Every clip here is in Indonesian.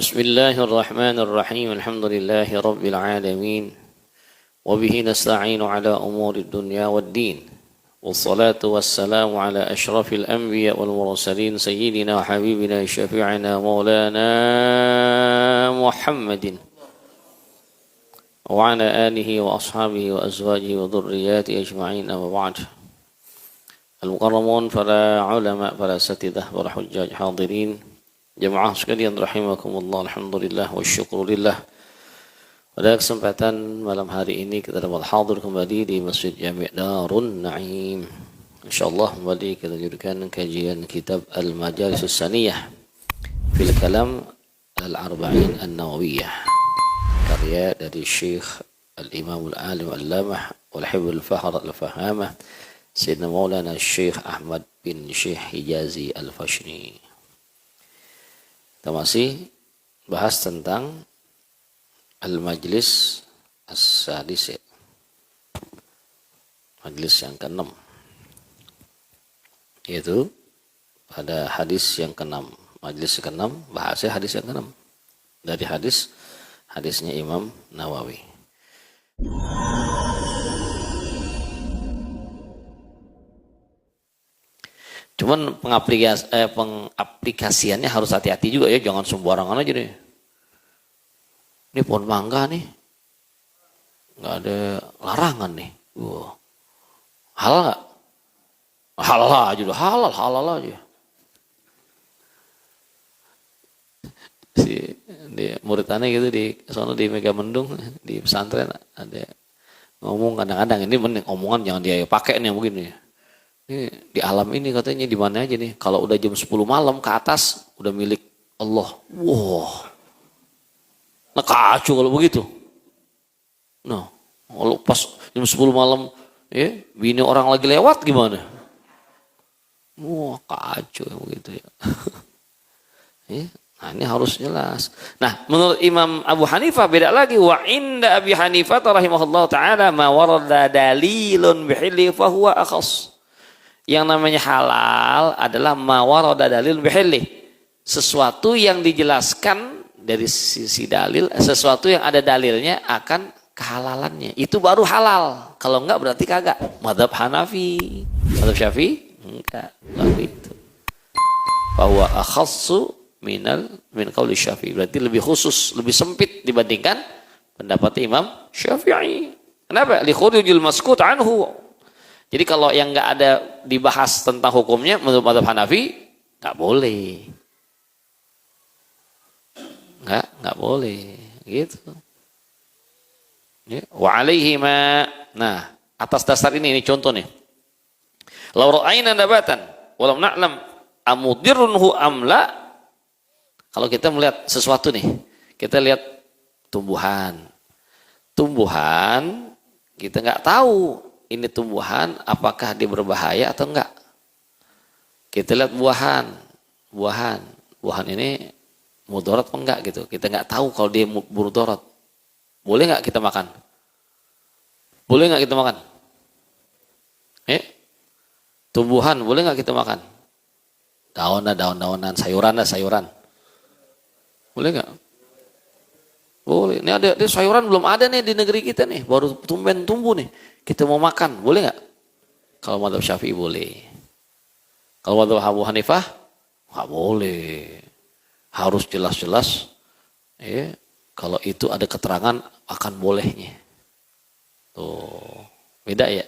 Bismillahirrahmanirrahim. Alhamdulillahi rabbil alamin. Wa bihi nasta'inu ala umuri dunya waddin. Wassalatu wassalamu ala ashrafil anbiya wal mursalin sayyidina wa habibina syafi'ina maulana Muhammadin wa ala alihi wa ashabihi wa azwajihi wa dhurriyyatihi ajma'in, amma ba'd. Al-mukarramun, para ulama, para satidah, para hujjaj hadirin, jemaah sekalian rahimakumullah, alhamdulillah wa syukurillah. Pada kesempatan malam hari ini kita dapat hadir kembali di Masjid Jami' Darun Naim. InsyaAllah kembali kita lanjutkan kajian kitab Al-Majalisus Saniyah fil Kalam Al-Arba'in An-Nawawiyah, karya dari Syekh Al-Imam Al-Alim Al-Lamah Wal-Hibul Fahar Al-Fahamah Sayyidina Maulana Syekh Ahmad bin Syekh Hijazi Al-Fashni. Kita masih bahas tentang Al-Majlis As-Sadis, majlis yang ke-6, yaitu pada hadis yang ke-6. Majlis ke-6, bahasnya hadis yang ke-6 dari hadisnya Imam Nawawi. Cuman pengaplikasiannya harus hati-hati juga ya, jangan sembarangan aja deh. Ini pohon mangga nih, nggak ada larangan nih. Halal nggak? Halal aja, halal aja. Di murid aneh gitu di sana di Megamendung, di pesantren ada ngomong kadang-kadang, ini omongan jangan dia pakai nih begini. Ini di alam ini katanya di mana aja nih, kalau udah jam 10 malam ke atas udah milik Allah. Wow. Nah kacau kalau begitu. Nah, kalau pas jam 10 malam ya, bini orang lagi lewat gimana? Wah, kacau yang begitu ya. Ya. Nah, ini harus jelas. Nah, menurut Imam Abu Hanifah beda lagi. Wa inda Abi Hanifah rahimahullah ta'ala ma warada dalilun bihilli fahuwa akhas. Yang namanya halal adalah ma warada dalilun bihilli. Sesuatu yang dijelaskan dari sisi dalil, sesuatu yang ada dalilnya akan kehalalannya, itu baru halal. Kalau enggak berarti kagak. Mazhab Hanafi, mazhab Syafi'i enggak begitu. Bahwa akhassu min qauli Syafi'i, berarti lebih khusus, lebih sempit dibandingkan pendapat Imam Syafi'i. Kenapa? Li khurujil maskut anhu. Jadi kalau yang enggak ada dibahas tentang hukumnya menurut mazhab Hanafi enggak boleh. Enggak boleh gitu. Ya, wa alaihi ma. Nah, atas dasar ini contoh nih. Law ra'ayna nabatan wa lam na'lam amudirruhu am la. Kalau kita melihat sesuatu nih, kita lihat tumbuhan. Tumbuhan kita enggak tahu ini tumbuhan apakah dia berbahaya atau enggak. Kita lihat buahan ini mudarat apa enggak gitu. Kita enggak tahu kalau dia mudarat. Boleh enggak kita makan? Boleh enggak kita makan? Tumbuhan boleh enggak kita makan? Daun-daunan, sayuran. Boleh enggak? Boleh. Ini ada sayuran belum ada nih di negeri kita nih, baru tumbuh nih. Kita mau makan, boleh enggak? Kalau mazhab Syafi'i boleh. Kalau mazhab Abu Hanifah enggak boleh. Harus jelas-jelas ya, kalau itu ada keterangan akan bolehnya. Tuh, beda ya.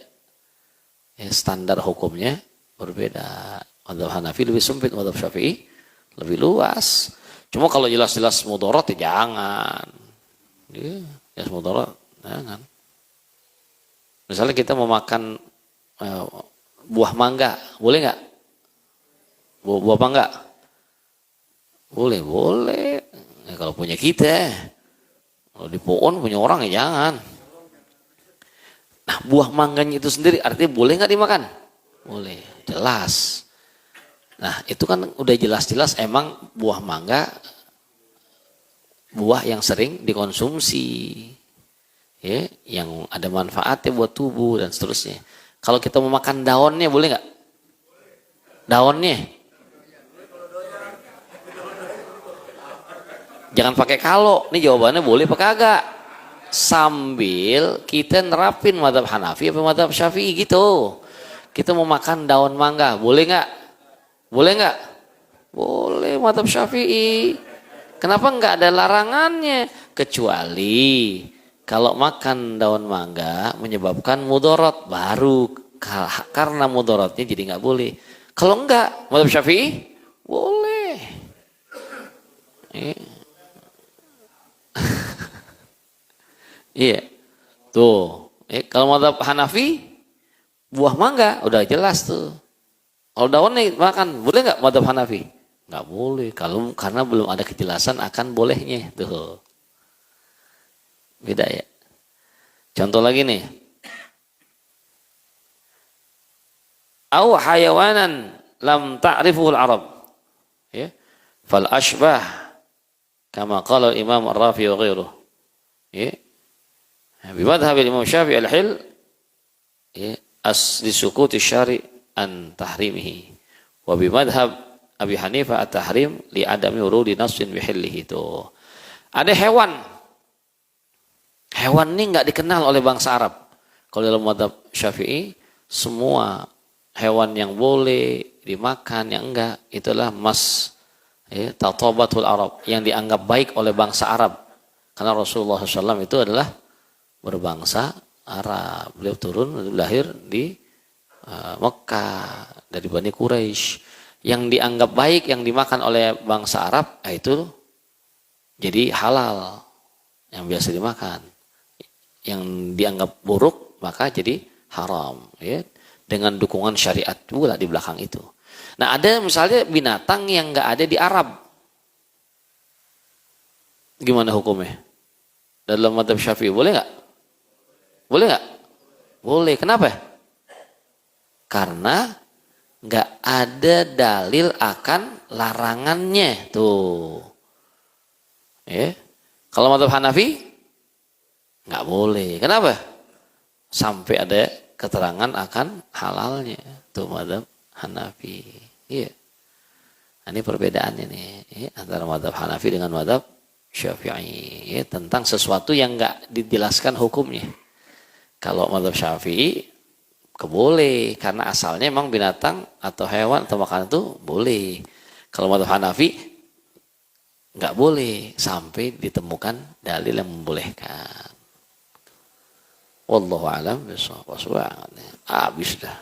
Standar hukumnya berbeda. Mazhab Hanafi lebih sempit, mazhab Syafi'i lebih luas. Cuma kalau jelas-jelas mudarat ya jangan. Ya, mudarat jangan. Misalnya kita mau makan buah mangga, boleh nggak? Buah mangga? Boleh. Ya, kalau punya kita, kalau di pohon punya orang ya jangan. Nah, buah mangganya itu sendiri artinya boleh nggak dimakan? Boleh, jelas. Nah, itu kan udah jelas-jelas emang buah mangga, buah yang sering dikonsumsi, ya, yang ada manfaatnya buat tubuh dan seterusnya. Kalau kita mau makan daunnya boleh nggak? Daunnya? Jangan pakai kalau. Ini jawabannya boleh apa kagak. Sambil kita nerapin mazhab Hanafi apa mazhab Syafi'i gitu. Kita mau makan daun mangga, boleh nggak? Boleh nggak? Boleh mazhab Syafi'i. Kenapa nggak ada larangannya? Kecuali kalau makan daun mangga menyebabkan mudarat, baru karena mudaratnya jadi nggak boleh. Kalau enggak, mazhab Syafi'i boleh. Iya. Tuh. Kalau mazhab Hanafi buah mangga udah jelas tuh. Kalau daunnya makan boleh nggak mazhab Hanafi? Nggak boleh. Kalau karena belum ada kejelasan akan bolehnya tuh. Beda ya. Contoh lagi nih. Au hayawanan lam ta'rifuhu al-Arab. Ya. Fal ashbah kama qala Imam Ar-Rafi wa ghairuh. Ya. Bimadhhab Imam Syafi'i al-hil ya asli sukuti syari' an tahrimihi. Wa bimadhhab Abi Hanifah at-tahrim li adami urudi nassin bihillihi itu. Ada hewan. Hewan ini enggak dikenal oleh bangsa Arab. Kalau dalam mazhab Syafi'i semua hewan yang boleh dimakan yang enggak itulah ya, tatabatul Arab yang dianggap baik oleh bangsa Arab. Karena Rasulullah SAW itu adalah berbangsa Arab. Beliau turun lahir di Mekah dari Bani Quraisy. Yang dianggap baik yang dimakan oleh bangsa Arab itu jadi halal yang biasa dimakan. Yang dianggap buruk maka jadi haram ya. Dengan dukungan syariat pula di belakang itu. Nah ada misalnya binatang yang nggak ada di Arab. Gimana hukumnya? Dalam mazhab Syafi'i boleh nggak? Boleh nggak? Boleh. Kenapa? Karena nggak ada dalil akan larangannya tuh. Ya. Kalau mazhab Hanafi nggak boleh. Kenapa? Sampai ada keterangan akan halalnya tuh mazhab Hanafi. Iya. Nah, ini perbedaannya nih ya, antara mazhab Hanafi dengan mazhab Syafi'i ya, tentang sesuatu yang nggak dijelaskan hukumnya. Kalau mazhab Syafi'i keboleh karena asalnya memang binatang atau hewan atau makanan itu boleh. Kalau mazhab Hanafi nggak boleh sampai ditemukan dalil yang membolehkan. Wallahu a'lam bishawab. Habis dah.